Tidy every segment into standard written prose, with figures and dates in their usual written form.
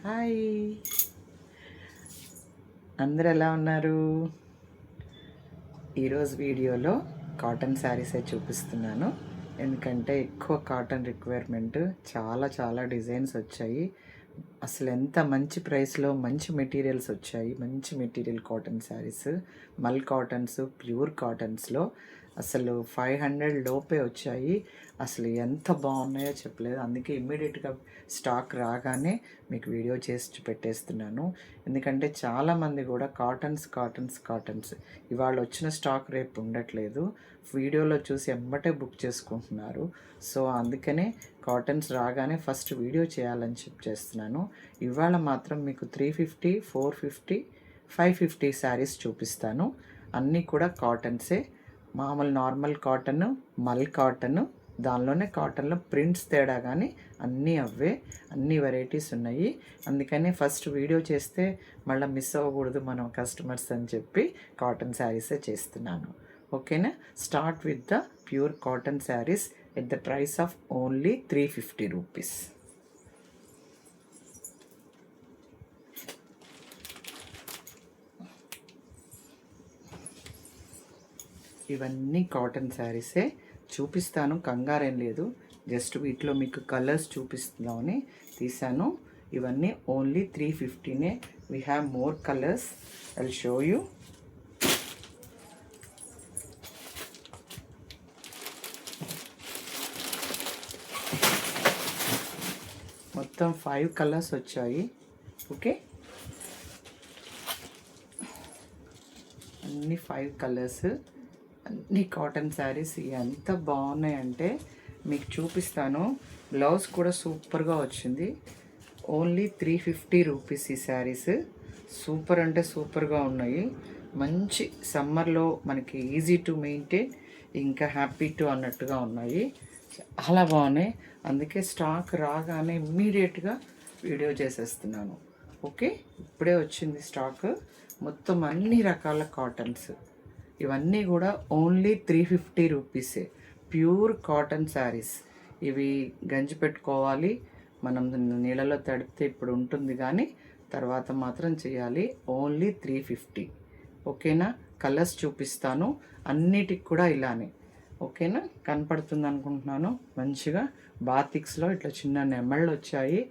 Hi, అందరు ఎలా ఉన్నారు? ఈరోజు వీడియోలో కాటన్ శారీసే చూపిస్తున్నాను. ఎందుకంటే ఎక్కువ కాటన్ రిక్వైర్మెంట్, చాలా డిజైన్స్ వచ్చాయి. అసలు ఎంత మంచి ప్రైస్లో మంచి మెటీరియల్స్ వచ్చాయి. మంచి మెటీరియల్ కాటన్ శారీస్, మల్ కాటన్స్, ప్యూర్ కాటన్స్లో అసలు 500 లోపే వచ్చాయి. అసలు ఎంత బాగున్నాయో చెప్పలేదు. అందుకే ఇమ్మీడియట్గా స్టాక్ రాగానే మీకు వీడియో చేసి పెట్టేస్తున్నాను. ఎందుకంటే చాలామంది కూడా కాటన్స్ ఇవాళ వచ్చిన స్టాక్ రేపు ఉండట్లేదు. వీడియోలో చూసి ఎమ్మటే బుక్ చేసుకుంటున్నారు. సో అందుకనే కాటన్స్ రాగానే ఫస్ట్ వీడియో చేయాలని చేస్తున్నాను. ఇవాళ మాత్రం మీకు 350, 450, 550 శారీస్ చూపిస్తాను. అన్నీ కూడా కాటన్సే. మామూలు నార్మల్ కాటన్, మల్ కాటన్, దానిలోనే కాటన్లో ప్రింట్స్ తేడా కానీ అన్నీ అవే, అన్ని వెరైటీస్ ఉన్నాయి. అందుకని ఫస్ట్ వీడియో చేస్తే మళ్ళీ మిస్ అవ్వకూడదు మనం కస్టమర్స్ అని చెప్పి కాటన్ శారీసే చేస్తున్నాను. ఓకేనా? Start with the pure cotton saris at the price of only 350 rupees. ఇవన్నీ కాటన్ శారీసే చూపిస్తాను, కంగారేం లేదు. జస్ట్ వీటిలో మీకు కలర్స్ చూపిస్తున్నామని తీసాను. ఇవన్నీ ఓన్లీ 350నే. We have more colours, I will show you. మొత్తం 5 కలర్స్ వచ్చాయి. ఓకే, అన్ని 5 కలర్స్, అన్ని కాటన్ శారీస్ ఎంత బాగున్నాయంటే మీకు చూపిస్తాను. బ్లౌజ్ కూడా సూపర్గా వచ్చింది. ఓన్లీ 350 రూపీస్ ఈ శారీస్. సూపర్ అంటే సూపర్గా ఉన్నాయి. మంచి సమ్మర్లో మనకి ఈజీ టు మెయింటైన్, ఇంకా హ్యాపీ టు అన్నట్టుగా ఉన్నాయి. చాలా బాగున్నాయి. అందుకే స్టాక్ రాగానే ఇమ్మీడియట్గా వీడియో చేసేస్తున్నాను. ఓకే, ఇప్పుడే వచ్చింది స్టాక్. మొత్తం అన్ని రకాల కాటన్స్. ఇవన్నీ కూడా ఓన్లీ 350 రూపీసే. Pure cotton saris. ఇవి గంజి పెట్టుకోవాలి, మనం నీళ్ళలో తడిపితే ఇప్పుడు ఉంటుంది కానీ తర్వాత మాత్రం చేయాలి. ఓన్లీ 350. ఓకేనా? కలర్స్ చూపిస్తాను అన్నిటికి కూడా ఇలానే. ఓకేనా? కనపడుతుంది అనుకుంటున్నాను. మంచిగా బాతిక్స్లో ఇట్లా చిన్న నెమళ్ళు వచ్చాయి.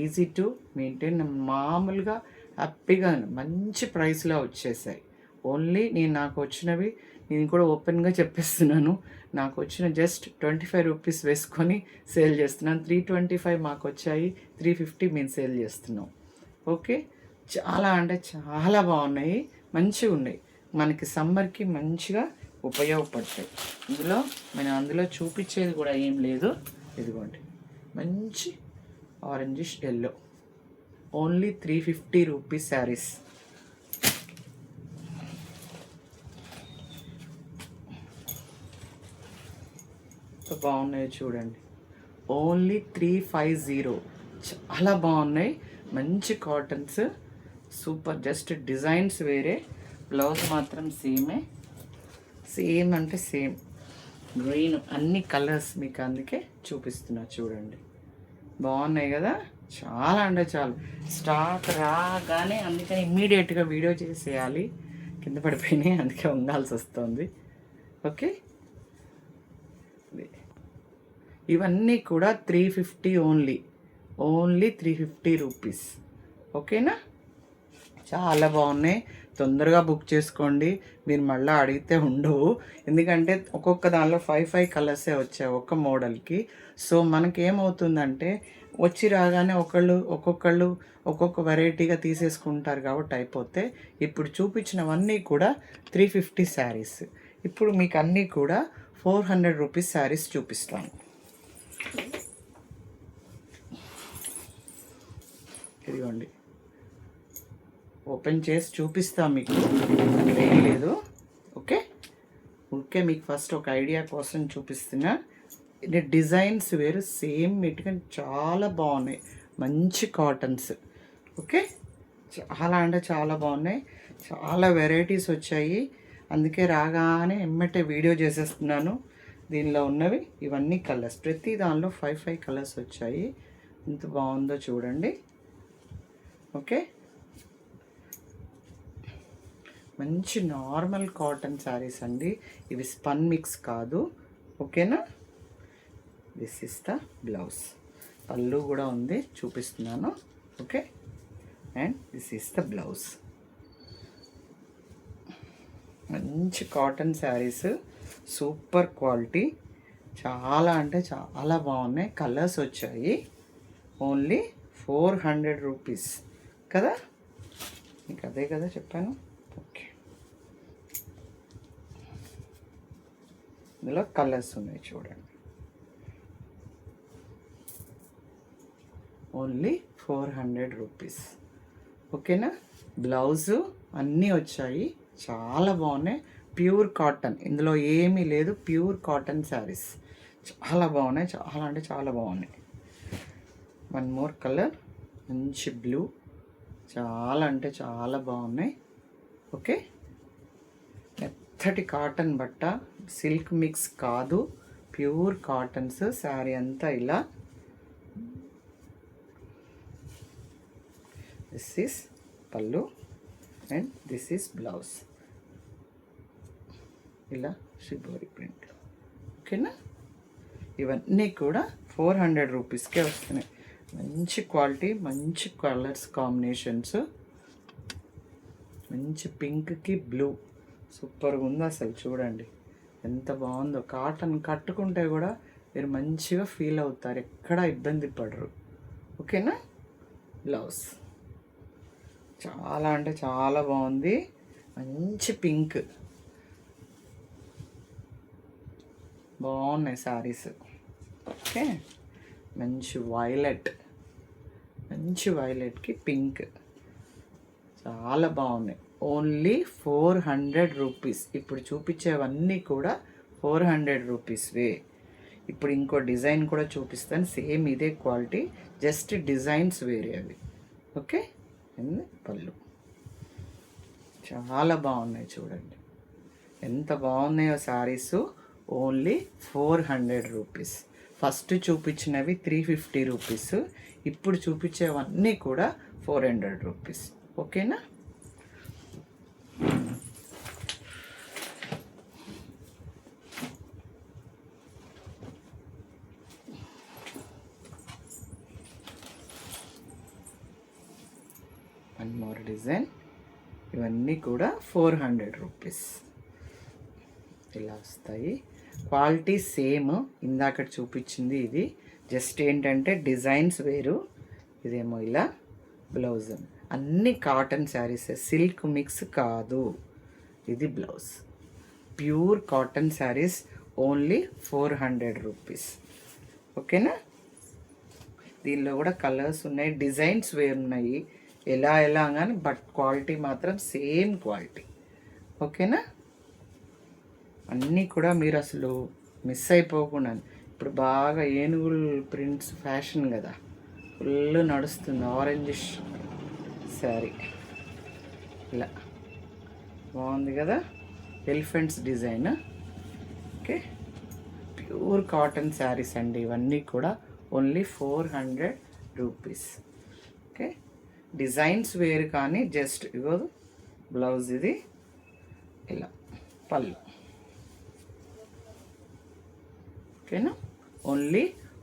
ఈజీ టు మెయింటైన్, మామూలుగా హ్యాపీగా మంచి ప్రైస్లో వచ్చేసాయి. ఓన్లీ నాకు వచ్చినవి నేను కూడా ఓపెన్గా చెప్పేస్తున్నాను. నాకు వచ్చిన జస్ట్ 25 రూపీస్ వేసుకొని సేల్ చేస్తున్నాను. 325 మాకు వచ్చాయి, 350 మేము సేల్ చేస్తున్నాం. ఓకే, చాలా అంటే చాలా బాగున్నాయి, మంచిగా ఉన్నాయి. మనకి సమ్మర్కి మంచిగా ఉపయోగపడతాయి. అందులో చూపించేది కూడా ఏం లేదు. ఇదిగోండి, మంచి orangish yellow. Only 350 rupees saris. బాగున్నాయి చూడండి. ఓన్లీ 350. చాలా బాగున్నాయి, మంచి కాటన్స్, సూపర్. జస్ట్ డిజైన్స్ వేరే, బ్లౌజ్ మాత్రం సేమ్ అంటే సేమ్ గ్రీన్, అన్ని కలర్స్ మీకు అందుకే చూపిస్తున్నా. చూడండి, బాగున్నాయి కదా. చాలా అంటే చాలా. స్టాక్ రాగానే అందుకని ఇమ్మీడియట్గా వీడియో చేసేయాలి. కింద పడిపోయినాయి, అందుకే ఉండాల్సి వస్తుంది. ఓకే, ఇవన్నీ కూడా 350 ఓన్లీ 350 రూపీస్. ఓకేనా? చాలా బాగున్నాయి. తొందరగా బుక్ చేసుకోండి, మీరు మళ్ళీ అడిగితే ఉండవు. ఎందుకంటే ఒక్కొక్క దానిలో 5 కలర్సే వచ్చాయి ఒక్క మోడల్కి. సో మనకేమవుతుందంటే వచ్చి రాగానే ఒక్కొక్క వెరైటీగా తీసేసుకుంటారు కాబట్టి అయిపోతే. ఇప్పుడు చూపించినవన్నీ కూడా 350 శారీస్. ఇప్పుడు మీకు అన్నీ కూడా 400 రూపీస్ శారీస్ చూపిస్తాను. ఇదిగోండి, ఓపెన్ చేసి చూపిస్తాను మీకు, ఏం లేదు. ఓకే, మీకు ఫస్ట్ ఒక ఐడియా కోసం చూపిస్తున్నా. ఇది డిజైన్స్ వేరు, సేమ్ ఇటుగా చాలా బాగున్నాయి, మంచి కాటన్స్. ఓకే, చాలా అంటే చాలా బాగున్నాయి. చాలా వెరైటీస్ వచ్చాయి. అందుకే రాగానే ఎమ్మటే వీడియో చేసేస్తున్నాను. దీనిలో ఉన్నవి ఇవన్నీ కలర్స్, ప్రతి దానిలో 5 కలర్స్ వచ్చాయి. ఎంత బాగుందో చూడండి. ఓకే, మంచి నార్మల్ కాటన్ శారీస్ అండి ఇవి, స్పన్ మిక్స్ కాదు. ఓకేనా, దిస్ ఇస్ ద బ్లౌజ్. పళ్ళు కూడా ఉంది, చూపిస్తున్నాను. Okay, and this is the blouse. మంచి కాటన్ శారీస్, సూపర్ క్వాలిటీ, చాలా అంటే చాలా బాగున్నాయి. కలర్స్ వచ్చాయి. ఓన్లీ 400 రూపీస్ కదా, మీకు అదే కదా చెప్పాను. ఓకే, ఇందులో కలర్స్ ఉన్నాయి చూడండి. Only 400 rupees. ఓకేనా, బ్లౌజు అన్నీ వచ్చాయి, చాలా బాగున్నాయి. ప్యూర్ కాటన్, ఇందులో ఏమీ లేదు. ప్యూర్ కాటన్ శారీస్ చాలా బాగున్నాయి, చాలా అంటే చాలా బాగున్నాయి. వన్ మోర్ కలర్, మంచి బ్లూ, చాలా అంటే చాలా బాగున్నాయి. ఓకే, మెత్తటి కాటన్ బట్ట, సిల్క్ మిక్స్ కాదు, ప్యూర్ కాటన్స్. శారీ అంతా ఇలా. దిస్ ఈస్ పళ్ళు అండ్ దిస్ ఈస్ బ్లౌజ్. ఇలా షిబోరి ప్రింట్. ఓకేనా, ఇవన్నీ కూడా 400 రూపీస్కే వస్తున్నాయి. మంచి క్వాలిటీ, మంచి కలర్స్ కాంబినేషన్స్. మంచి పింక్కి బ్లూ, సూపర్గా ఉంది అసలు. చూడండి ఎంత బాగుందో. కాటన్ కట్టుకుంటే కూడా మీరు మంచిగా ఫీల్ అవుతారు, ఎక్కడ ఇబ్బంది పడరు. ఓకేనా, బ్లౌజ్ చాలా అంటే చాలా బాగుంది. మంచి పింక్, బాగున్నాయి శారీస్. ఓకే, మంచి వైలెట్, మంచి వైలెట్కి పింక్, చాలా బాగున్నాయి. Only 400 rupees. ఇప్పుడు చూపించేవన్నీ కూడా 400 రూపీస్వే. ఇప్పుడు ఇంకో డిజైన్ కూడా చూపిస్తాను, సేమ్ ఇదే క్వాలిటీ, జస్ట్ డిజైన్స్ వేరే అవి. ఓకే, పళ్ళు చాలా బాగున్నాయి. చూడండి ఎంత బాగున్నాయో శారీస్. Only 400 rupees. ఫస్ట్ చూపించినవి 350 రూపీస్, ఇప్పుడు చూపించేవన్నీ కూడా 400 రూపీస్. ఓకేనా, వన్ మోర్ డిజైన్. ఇవన్నీ కూడా 400 రూపీస్. ఇలా వస్తాయి. క్వాలిటీ సేమ్, ఇందాక చూపించింది ఇది, జస్ట్ ఏంటంటే డిజైన్స్ వేరు. ఇదేమో ఇలా బ్లౌజ్. అన్ని కాటన్ శారీస్, సిల్క్ మిక్స్ కాదు. ఇది blouse, pure cotton saris. Only 400 rupees. ఓకేనా, దీనిలో కూడా కలర్స్ ఉన్నాయి, డిజైన్స్ వేరున్నాయి, ఎలా కానీ బట్ క్వాలిటీ మాత్రం సేమ్ క్వాలిటీ. ఓకేనా, అన్నీ కూడా మీరు అసలు మిస్ అయిపోకుండా. ఇప్పుడు బాగా ఏనుగులు ప్రింట్స్ ఫ్యాషన్ కదా, ఫుల్ నడుస్తుంది. ఆరెంజిష్ శారీ ఇలా బాగుంది కదా, elephants design. Okay, pure cotton saris అండి ఇవన్నీ కూడా. Only 400 rupees. ఓకే, డిజైన్స్ వేరు కానీ జస్ట్ ఇగో బ్లౌజ్ ఇది ఇలా, పళ్ళు. ఓకేనా, ఓన్లీ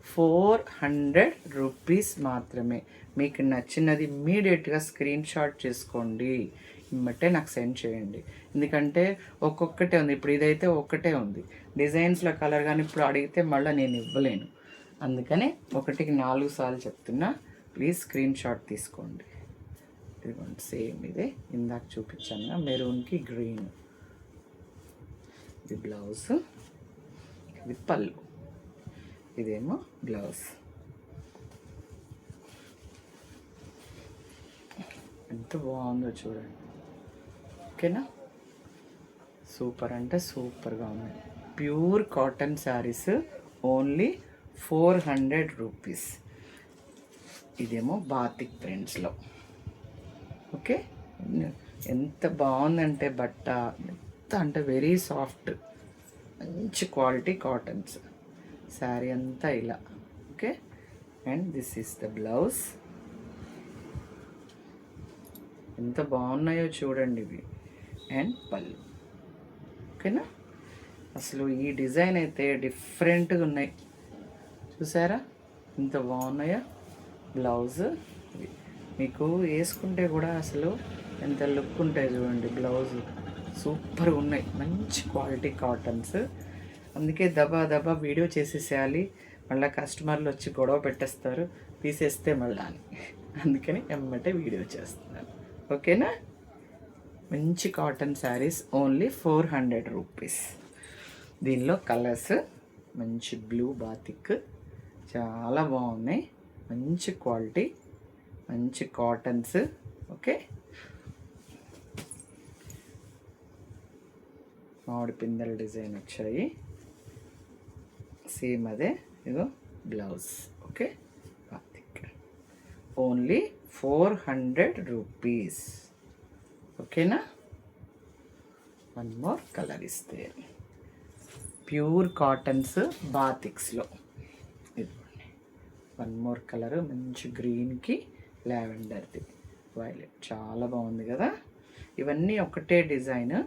400 రూపీస్ మాత్రమే. మీకు నచ్చినది ఇమ్మీడియట్గా స్క్రీన్ షాట్ చేసుకోండి, ఇమ్మటే నాకు సెండ్ చేయండి. ఎందుకంటే ఒక్కొక్కటే ఉంది, ఇప్పుడు ఇదైతే ఒక్కటే ఉంది. డిజైన్స్లో కలర్ కానీ ఇప్పుడు అడిగితే మళ్ళీ నేను ఇవ్వలేను, అందుకనే 1కి 4 సార్లు చెప్తున్నా. ప్లీజ్ స్క్రీన్ షాట్ తీసుకోండి. ఇదిగోండి సేమ్ ఇదే ఇందాక చూపించాను, మెరూన్కి గ్రీన్. ఇది బ్లౌజ్, ఇది పళ్ళు, ఇదేమో బ్లౌజ్. ఎంత బాగుందో చూడండి. ఓకేనా, సూపర్ అంటే సూపర్గా ఉన్నాయి. Pure cotton saris. Only 400 rupees. ఇదేమో బాతిక్ ప్రింట్స్లో. ఓకే, ఎంత బాగుందంటే బట్ట, ఎంత అంటే వెరీ సాఫ్ట్, మంచి క్వాలిటీ కాటన్స్. శారీ అంతా ఇలా. Okay, and this is the blouse. ఎంత బాగున్నాయో చూడండి ఇవి. అండ్ పళ్ళు. ఓకేనా? అసలు ఈ డిజైన్ అయితే డిఫరెంట్గా ఉన్నాయి, చూసారా ఎంత బాగున్నాయో. బ్లౌజ్ మీకు వేసుకుంటే కూడా అసలు ఎంత లుక్ ఉంటాయి చూడండి. బ్లౌజ్ సూపర్గా ఉన్నాయి, మంచి క్వాలిటీ కాటన్స్. అందుకే దబా దబా వీడియో చేసేసేయాలి, మళ్ళీ కస్టమర్లు వచ్చి గొడవ పెట్టేస్తారు తీసేస్తే మళ్ళీ అని. అందుకని ఎమ్మటే వీడియో చేస్తున్నాను. ఓకేనా? మంచి కాటన్ శారీస్ ఓన్లీ 400 రూపీస్. దీనిలో కలర్స్ మంచి బ్లూ బాతిక్, చాలా బాగున్నాయి, మంచి క్వాలిటీ, మంచి కాటన్స్. ఓకే, మామిడి పిందెల డిజైన్ వచ్చాయి, సేమ్ అదే. ఇగో blouse. Okay, batik only 400 rupees. ఓకేనా? వన్ మోర్ కలర్ ఇస్తే ప్యూర్ కాటన్స్ బాతిక్స్లో ఇదిగోండి. వన్ మోర్ కలర్ మంచి గ్రీన్కి లావెండర్ది వైలెట్, చాలా బాగుంది కదా. ఇవన్నీ ఒకటే design,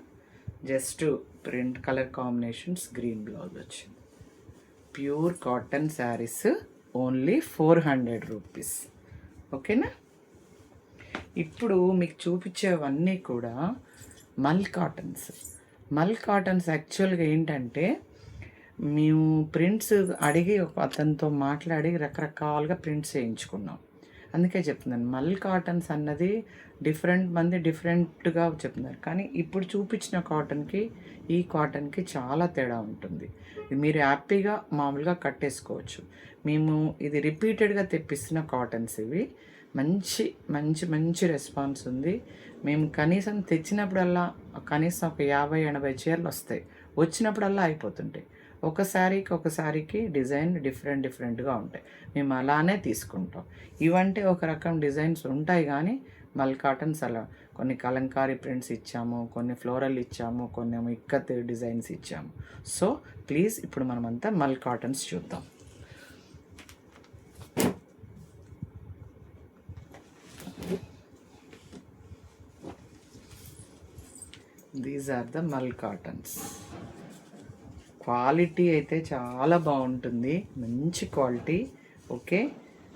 just print colour combinations, green blouse వచ్చింది. Pure cotton saris only 400 rupees. ఓకేనా? ఇప్పుడు మీకు చూపించేవన్నీ కూడా మల్ కాటన్స్. మల్ కాటన్స్ యాక్చువల్గా ఏంటంటే మేము ప్రింట్స్ అడిగి అతనితో మాట్లాడి రకరకాలుగా ప్రింట్స్ వేయించుకున్నాం. అందుకే చెప్తున్నాను, మల్ కాటన్స్ అన్నది డిఫరెంట్గా చెప్తున్నారు. కానీ ఇప్పుడు చూపించిన కాటన్కి ఈ కాటన్కి చాలా తేడా ఉంటుంది. మీరు హ్యాపీగా మామూలుగా కట్టేసుకోవచ్చు. మేము ఇది రిపీటెడ్గా తెప్పిస్తున్న కాటన్స్ ఇవి. మంచి మంచి మంచి రెస్పాన్స్ ఉంది. మేము కనీసం తెచ్చినప్పుడల్లా కనీసం ఒక 50-80 చీరలు వస్తాయి, వచ్చినప్పుడల్లా అయిపోతుంటాయి. ఒక శారీకి డిజైన్ డిఫరెంట్గా ఉంటాయి. మేము అలానే తీసుకుంటాం. ఇవంటే ఒక రకం డిజైన్స్ ఉంటాయి, కానీ మల్ కాటన్స్ అలా కొన్ని కలంకారీ ప్రింట్స్ ఇచ్చాము, కొన్ని ఫ్లోరల్ ఇచ్చాము, కొన్ని ఇక్కత్ డిజైన్స్ ఇచ్చాము. సో ప్లీజ్ ఇప్పుడు మనమంతా మల్ కాటన్స్ చూద్దాం. దీస్ ఆర్ ద మల్ కాటన్స్. క్వాలిటీ అయితే చాలా బాగుంటుంది, మంచి క్వాలిటీ. ఓకే,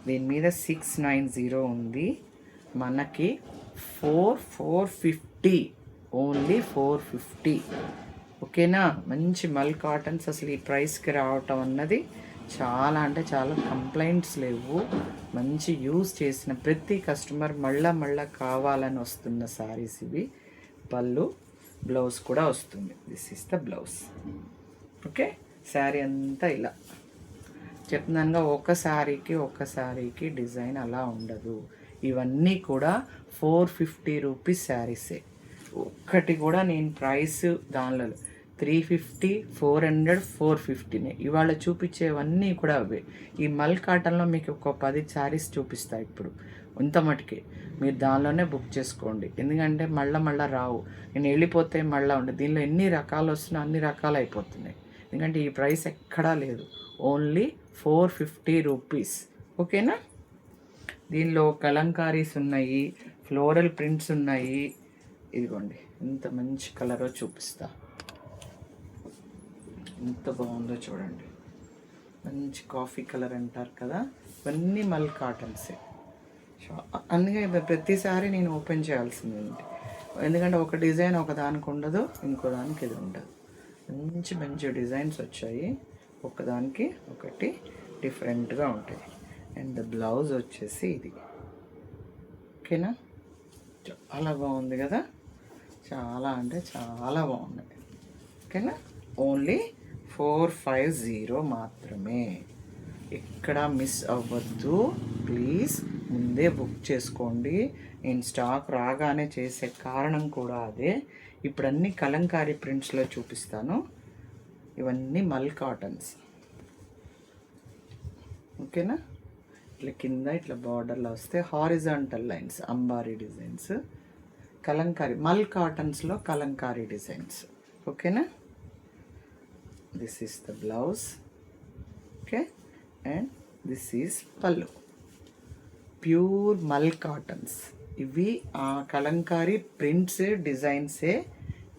దీని మీద 690 ఉంది. మనకి 450, ఓన్లీ 450. ఓకేనా? మంచి మల్ కాటన్స్. అసలు ఈ ప్రైస్కి రావటం అన్నది చాలా అంటే చాలా కంప్లైంట్స్ లేవు. మంచి యూజ్ చేసిన ప్రతి కస్టమర్ మళ్ళా కావాలని వస్తున్న శారీస్ ఇవి. పళ్ళు, బ్లౌజ్ కూడా వస్తుంది. This is the blouse. Okay, sari అంతా ఇలా చెప్తున్నానుగా, ఒక శారీకి డిజైన్ అలా ఉండదు. ఇవన్నీ కూడా 450 రూపీస్ శారీసే. ఒక్కటి కూడా నేను ప్రైస్ దానిలో 350, 400, 450నే. ఇవాళ చూపించేవన్నీ కూడా అవే. ఈ మల్ కాటన్లో మీకు ఒక 10 శారీస్ చూపిస్తాయి ఇప్పుడు. ఇంత మటుకే మీరు దానిలోనే బుక్ చేసుకోండి, ఎందుకంటే మళ్ళా రావు. నేను వెళ్ళిపోతే మళ్ళీ ఉండదు. దీనిలో ఎన్ని రకాలు వస్తున్నా అన్ని రకాలు అయిపోతున్నాయి, ఎందుకంటే ఈ ప్రైస్ ఎక్కడా లేదు. Only 450 rupees. ఓకేనా? దీనిలో కలంకారీస్ ఉన్నాయి, ఫ్లోరల్ ప్రింట్స్ ఉన్నాయి. ఇదిగోండి ఎంత మంచి కలరో చూపిస్తా, ఎంత బాగుందో చూడండి. మంచి కాఫీ కలర్ అంటారు కదా, ఇవన్నీ మల్ కాటన్సే. అందుకే ప్రతిసారి నేను ఓపెన్ చేయాల్సింది ఉంది, ఎందుకంటే ఒక డిజైన్ ఒక దానికి ఉండదు, ఇంకో దానికి ఇది ఉండదు. మంచి డిజైన్స్ వచ్చాయి, ఒకదానికి ఒకటి డిఫరెంట్గా ఉంటాయి. అండ్ బ్లౌజ్ వచ్చేసి ఇది. ఓకేనా? చాలా బాగుంది కదా, చాలా అంటే చాలా బాగున్నాయి. ఓకేనా? ఓన్లీ 450 మాత్రమే. ఎక్కడ మిస్ అవ్వద్దు ప్లీజ్, ముందే బుక్ చేసుకోండి. నేను స్టాక్ రాగానే చేసే కారణం కూడా అదే. ఇప్పుడు అన్ని కలంకారీ ప్రింట్స్లో చూపిస్తాను. ఇవన్నీ మల్ కాటన్స్. ఓకేనా? ఇట్లా కింద ఇట్లా బార్డర్లో వస్తే హారిజాంటల్ లైన్స్, అంబారీ డిజైన్స్. కలంకారీ మల్ కాటన్స్లో కలంకారీ డిజైన్స్. ఓకేనా? This is the blouse. Okay, and this is పల్లు. ప్యూర్ మల్ కాటన్స్. ఇవి కలంకారీ ప్రింట్స్ డిజైన్సే.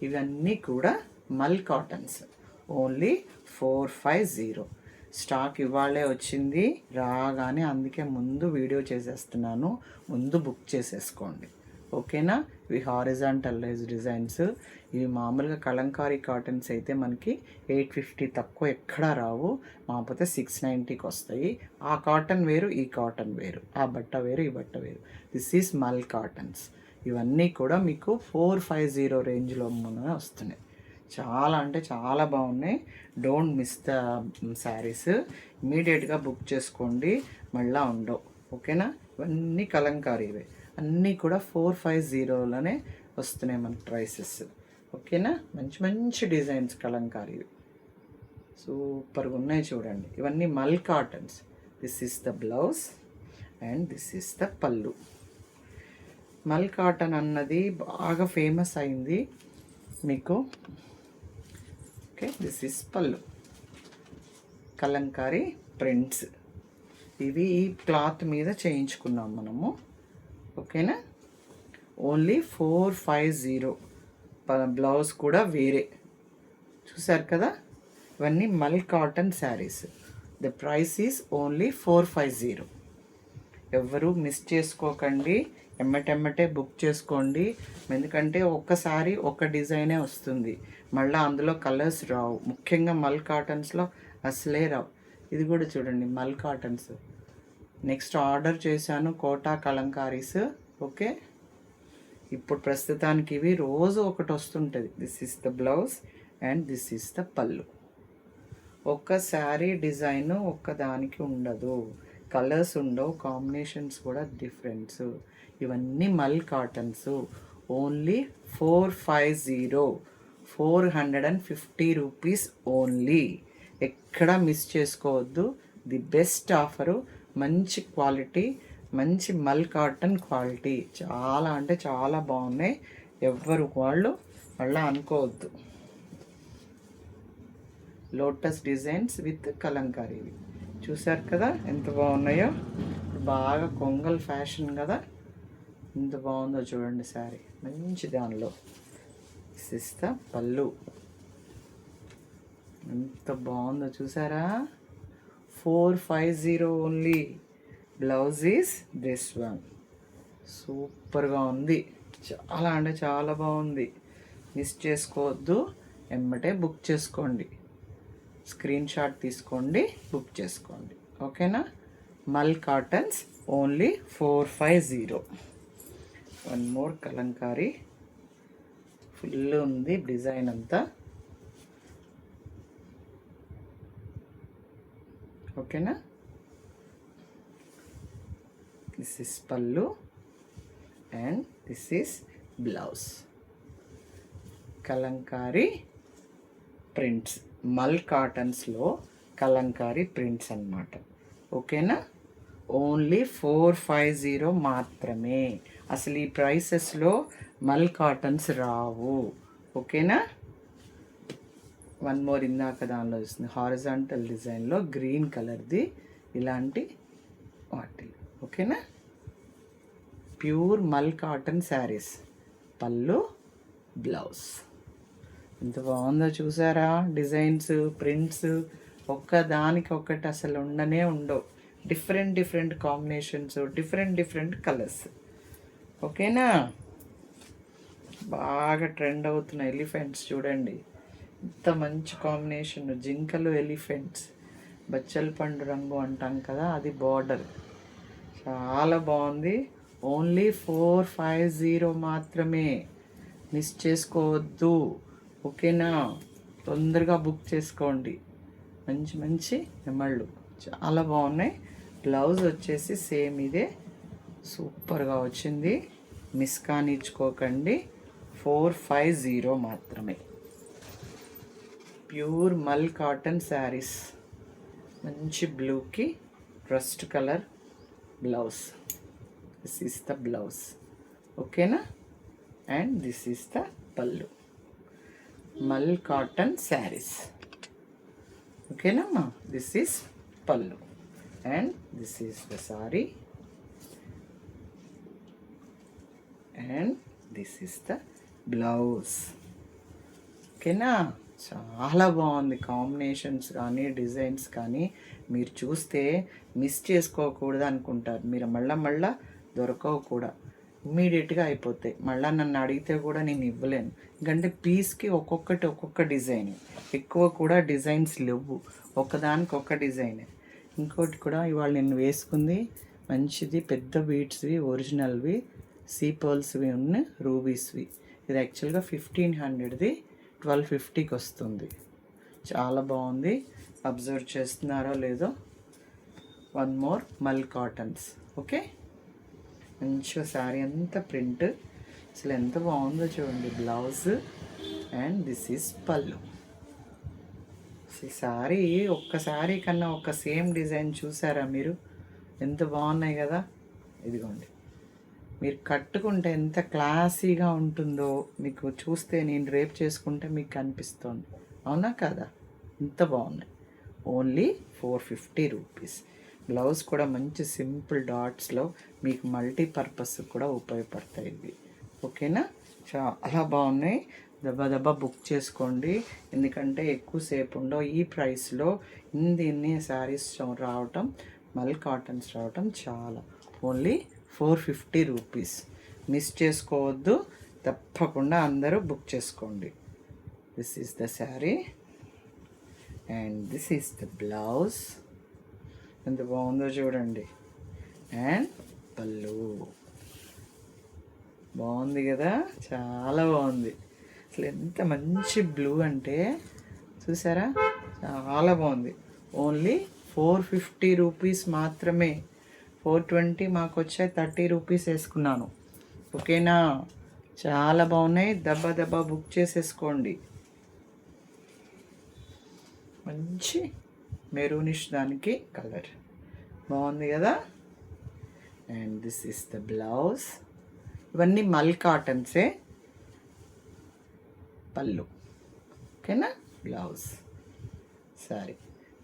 ఇవన్నీ కూడా మల్ కాటన్స్. ఓన్లీ 450. స్టాక్ ఇవాళే వచ్చింది రాగానే, అందుకే ముందు వీడియో చేసేస్తున్నాను. ముందు బుక్ చేసేసుకోండి, ఓకేనా. ఇవి హారిజాంటల్ డిజైన్స్. ఇవి మామూలుగా కలంకారీ కాటన్స్ అయితే మనకి 850 తక్కువ ఎక్కడా రావు, మాకపోతే 690కి వస్తాయి. ఆ కాటన్ వేరు, ఈ కాటన్ వేరు, ఆ బట్ట వేరు, ఈ బట్ట వేరు. దిస్ ఈజ్ మల్ కాటన్స్. ఇవన్నీ కూడా మీకు 450 రేంజ్లో వస్తున్నాయి. చాలా అంటే చాలా బాగున్నాయి. Don't miss the saris. ఇమీడియట్గా బుక్ చేసుకోండి, మళ్ళీ ఉండవు, ఓకేనా. ఇవన్నీ కలంకారీవే, అన్నీ కూడా 450లోనే వస్తున్నాయి మనకి ప్రైసెస్, ఓకేనా. మంచి మంచి డిజైన్స్ కలంకారీవి సూపర్గా ఉన్నాయి చూడండి. ఇవన్నీ మల్ cottons. This is the blouse and this is the పళ్ళు. మల్ కాటన్ అన్నది బాగా ఫేమస్ అయింది మీకు, ఓకే. దిస్ ఈస్ పళ్ళు, కలంకారీ ప్రింట్స్. ఇవి ఈ క్లాత్ మీద చేయించుకున్నాం మనము, ఓకేనా. ఓన్లీ 450. బ్లౌజ్ కూడా వేరే, చూసారు కదా. ఇవన్నీ మల్ cotton saris. The price is only 450. ఎవ్వరూ మిస్ చేసుకోకండి, ఎమ్మటెమ్మటే బుక్ చేసుకోండి. ఎందుకంటే ఒక్కసారి ఒక డిజైనే వస్తుంది, మళ్ళీ అందులో కలర్స్ రావు. ముఖ్యంగా మల్ కాటన్స్లో అసలే రావు. ఇది కూడా చూడండి మల్ కాటన్స్. నెక్స్ట్ ఆర్డర్ చేశాను కోటా కలంకారీస్, ఓకే. ఇప్పుడు ప్రస్తుతానికి ఇవి రోజు ఒకటి వస్తుంటుంది. This is the blouse and this is the పళ్ళు. ఒక్క శారీ డిజైన్ ఒక్కదానికి ఉండదు, కలర్స్ ఉండవు, కాంబినేషన్స్ కూడా డిఫరెన్స్. ఇవన్నీ మల్ కాటన్స్. Only 450, 450 rupees only. ఎక్కడ మిస్ చేసుకోవద్దు. ది బెస్ట్ ఆఫరు, మంచి క్వాలిటీ, మంచి మల్ కాటన్ క్వాలిటీ. చాలా అంటే చాలా బాగున్నాయి, ఎవ్వరు వాళ్ళు మళ్ళీ అనుకోవద్దు. లోటస్ డిజైన్స్ విత్ కలంకారీవి చూసారు కదా ఎంత బాగున్నాయో. బాగా కొంగల్ ఫ్యాషన్ కదా, ఎంత బాగుందో చూడండి శారీ, మంచి దానిలో. సిస్తా పళ్ళు ఎంత బాగుందో చూసారా. 450 only. Blouse is this one. సూపర్గా ఉంది, చాలా అంటే చాలా బాగుంది. మిస్ చేసుకోవద్దు, ఎమ్మటే బుక్ చేసుకోండి. స్క్రీన్ షాట్ తీసుకోండి, బుక్ చేసుకోండి, ఓకేనా. మల్ cottons only 450. One more Kalamkari, full ఉంది డిజైన్ అంతా, ఓకేనా. దిస్ ఇస్ పళ్ళు and this is blouse. Kalamkari prints, మల్ కాటన్స్లో కలంకారీ ప్రింట్స్ అన్నమాట, ఓకేనా. ఓన్లీ 450 మాత్రమే. అసలు ఈ ప్రైసెస్లో మల్ కాటన్స్ రావు, ఓకేనా. వన్ మోర్ ఇందాక దానిలో వస్తుంది హారిజాంటల్ డిజైన్లో గ్రీన్ కలర్ది, ఇలాంటి వాటి, ఓకేనా. ప్యూర్ మల్ కాటన్ శారీస్, పళ్ళు బ్లౌజ్. ఎంత బాగుందో చూసారా. డిజైన్స్, ప్రింట్స్ ఒక్కదానికి ఒకటి అసలు ఉండనే ఉండవు. Different different combinations, different different colours, ఓకేనా. బాగా ట్రెండ్ అవుతున్న ఎలిఫెంట్స్ చూడండి, ఎంత మంచి కాంబినేషన్. జింకలు ఎలిఫెంట్స్, బచ్చల పండు రంగు అంటాం కదా, అది బార్డర్. చాలా బాగుంది. ఓన్లీ 450 మాత్రమే, మిస్ చేసుకోవద్దు, ఓకేనా. తొందరగా బుక్ చేసుకోండి. మంచి మంచి నెమళ్ళు చాలా బాగున్నాయి. బ్లౌజ్ వచ్చేసి సేమ్ ఇదే, సూపర్గా వచ్చింది. మిస్ కానిచ్చుకోకండి. 450 మాత్రమే. ప్యూర్ మల్ కాటన్ శారీస్, మంచి బ్లూకి rust colour blouse. This is the blouse, ఓకేనా. అండ్ దిస్ ఈస్ ద పళ్ళు. మల్ కాటన్ శారీస్, ఓకేనమ్మా. దిస్ ఈస్ పళ్ళు and this is the sorry. And this is the blouse. ఓకేనా, చాలా బాగుంది. కాంబినేషన్స్ కానీ డిజైన్స్ కానీ మీరు చూస్తే మిస్ చేసుకోకూడదు అనుకుంటారు. మీరు మళ్ళా దొరకవు కూడా, ఇమ్మీడియట్గా అయిపోతాయి. మళ్ళీ నన్ను అడిగితే కూడా నేను ఇవ్వలేను, ఎందుకంటే పీస్కి ఒక్కొక్క డిజైన్, ఎక్కువ కూడా డిజైన్స్ లేవు, ఒకదానికి ఒక డిజైనే. ఇంకోటి కూడా ఇవాళ నేను వేసుకుంది మంచిది, పెద్ద బీడ్స్వి, ఒరిజినల్వి, సీ పర్ల్స్వి ఉన్న రూబీస్వి. ఇది యాక్చువల్గా 1500ది 1250కి వస్తుంది. చాలా బాగుంది. అబ్జర్వ్ చేస్తున్నారో లేదో. వన్ మోర్ మల్ కాటన్స్. ఓకే, మంచిగా శారీ అంతా ప్రింట్, అసలు ఎంత బాగుందో చూడండి. బ్లౌజ్ అండ్ దిస్ ఈజ్ పళ్ళు. ఈ శారీ ఒక్క శారీ కన్నా ఒక సేమ్ డిజైన్ చూసారా మీరు? ఎంత బాగున్నాయి కదా. ఇదిగోండి, మీరు కట్టుకుంటే ఎంత క్లాసీగా ఉంటుందో మీకు చూస్తే, నేను రేపు చేసుకుంటే మీకు కనిపిస్తుంది. అవునా కదా? ఎంత బాగున్నాయి. Only 450 rupees. బ్లౌజ్ కూడా మంచి సింపుల్ డాట్స్లో మీకు మల్టీపర్పస్ కూడా ఉపయోగపడతాయి ఇవి. ఓకేనా, చాలా బాగున్నాయి. దబ్బా బుక్ చేసుకోండి, ఎందుకంటే ఎక్కువసేపు ఉండవు. ఈ ప్రైస్లో ఇన్ని శారీస్ రావటం, మల్ కాటన్స్ రావటం చాలా. Only 450 rupees. మిస్ చేసుకోవద్దు, తప్పకుండా అందరూ బుక్ చేసుకోండి. This is the sari and this is the blouse. ఎంత బాగుందో చూడండి. అండ్ పళ్ళు బాగుంది కదా, చాలా బాగుంది. అసలు ఎంత మంచి బ్లూ అంటే చూసారా, చాలా బాగుంది. ఓన్లీ 450 రూపీస్ మాత్రమే. 420 మాకు వచ్చాయి, 30 రూపీస్ వేసుకున్నాను. ఓకేనా, చాలా బాగున్నాయి. దబ్బా బుక్ చేసేసుకోండి. మంచి మెరూనిష్ దానికి కలర్ బాగుంది కదా. And this is the blouse. ఇవన్నీ మల్ కాటన్సే. పళ్ళు. ఓకేనా, బ్లౌజ్. సరే,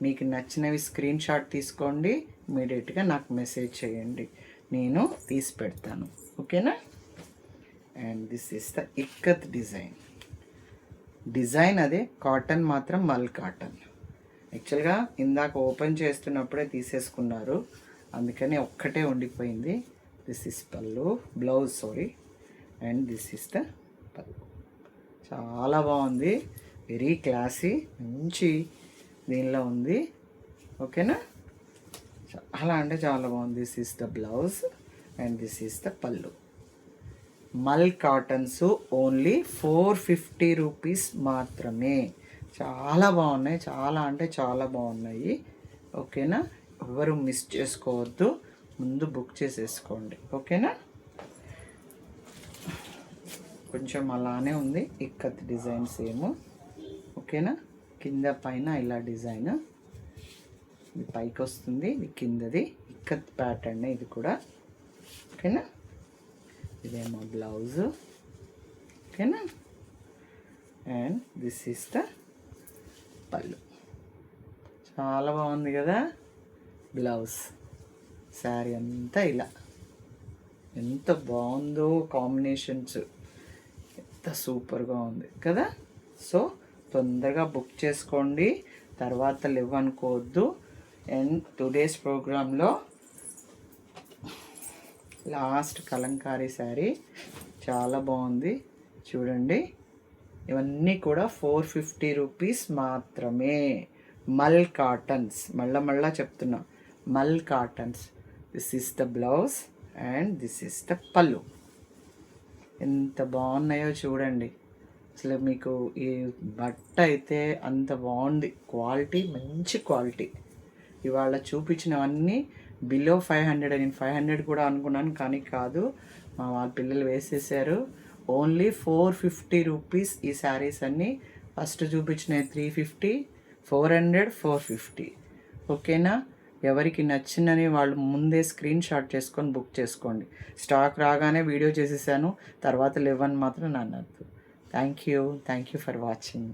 మీకు నచ్చినవి స్క్రీన్ షాట్ తీసుకోండి, ఇమీడియట్గా నాకు మెసేజ్ చేయండి, నేను తీసి పెడతాను. ఓకేనా. And this is the ikat design అదే, కాటన్ మాత్రం మల్ కాటన్. యాక్చువల్గా ఇందాక ఓపెన్ చేస్తున్నప్పుడే తీసేసుకున్నారు, అందుకని ఒక్కటే ఉండిపోయింది. దిస్ ఇస్ పళ్ళు, blouse sorry. And this is the పళ్ళు. చాలా బాగుంది, వెరీ క్లాసీ, మంచి దీనిలో ఉంది. ఓకేనా, చాలా అంటే చాలా బాగుంది. This is the blouse and this is the పళ్ళు. మల్ కాటన్స్ ఓన్లీ 450 రూపీస్ మాత్రమే. చాలా బాగున్నాయి, చాలా అంటే చాలా బాగున్నాయి. ఓకేనా, ఎవరు మిస్ చేసుకోవద్దు, ముందు బుక్ చేసేసుకోండి. ఓకేనా, కొంచెం అలానే ఉంది ఇక్కత్ డిజైన్ సేమ్. ఓకేనా, కింద పైన ఇలా డిజైన్, ఇది పైకి వస్తుంది, ఇది కిందది ఇక్కత్ ప్యాటర్న్ ఇది కూడా. ఓకేనా, ఇదేమో బ్లౌజ్. ఓకేనా, అండ్ దిస్ ఈస్ ద పళ్ళు. చాలా బాగుంది కదా బ్లౌజ్. శారీ అంతా ఇలా ఎంత బాగుందో, కాంబినేషన్స్ ఎంత సూపర్గా ఉంది కదా. సో తొందరగా బుక్ చేసుకోండి, తర్వాత లేవనుకోవద్దు. అండ్ టుడేస్ ప్రోగ్రాంలో లాస్ట్ కలంకారీ శారీ చాలా బాగుంది చూడండి. ఇవన్నీ కూడా 450 రూపీస్ మాత్రమే. మల్ కాటన్స్, మళ్ళా చెప్తున్నా, మల్ cottons. This is the blouse and this is the పళ్ళు. ఎంత బాగున్నాయో చూడండి. అసలు మీకు ఈ బట్ట అయితే అంత బాగుంది, క్వాలిటీ మంచి క్వాలిటీ. ఇవాళ చూపించినవన్నీ బిలో 500. నేను 500 కూడా అనుకున్నాను, కానీ కాదు, మా వాళ్ళ పిల్లలు వేసేసారు. ఓన్లీ 450 రూపీస్ ఈ శారీస్ అన్నీ. ఫస్ట్ చూపించిన 350, 400, 450. ఓకేనా, ఎవరికి నచ్చినని వాళ్ళు ముందే స్క్రీన్ షాట్ చేసుకొని బుక్ చేసుకోండి. స్టాక్ రాగానే వీడియో చేసేసాను, తర్వాత లేవని మాత్రం నన్నద్దు. Thank you for watching.